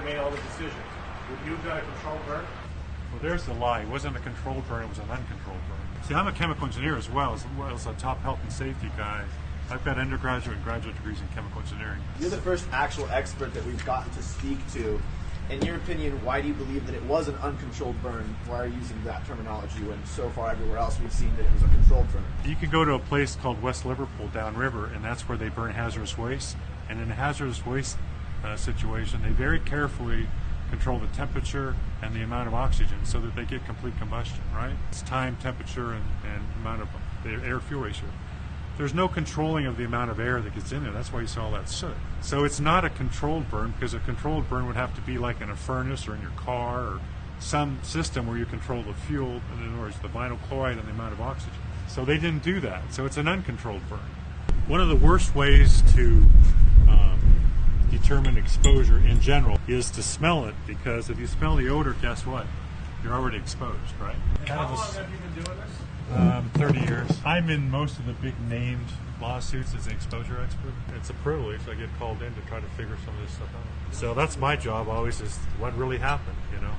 that made all the decisions. Would you have done a controlled burn? Well, there's the lie. It wasn't a controlled burn, it was an uncontrolled burn. See, I'm a chemical engineer as well as a top health and safety guy. I've got undergraduate and graduate degrees in chemical engineering. You're the first actual expert that we've gotten to speak to. In your opinion, why do you believe that it was an uncontrolled burn? Why are you using that terminology when so far everywhere else we've seen that it was a controlled burn? You can go to a place called West Liverpool downriver, and that's where they burn hazardous waste. And in a hazardous waste situation, they very carefully control the temperature and the amount of oxygen so that they get complete combustion, right? It's time, temperature, and amount of the air-fuel ratio. There's no controlling of the amount of air that gets in there. That's why you saw all that soot. So it's not a controlled burn, because a controlled burn would have to be like in a furnace or in your car or some system where you control the fuel, in other words, the vinyl chloride and the amount of oxygen. So they didn't do that. So it's an uncontrolled burn. One of the worst ways to determine exposure in general is to smell it, because if you smell the odor, guess what? You're already exposed, right? How long have you been doing this? 30 years. I'm in most of the big named lawsuits as an exposure expert. It's a privilege. I get called in to try to figure some of this stuff out. So that's my job always, is what really happened, you know.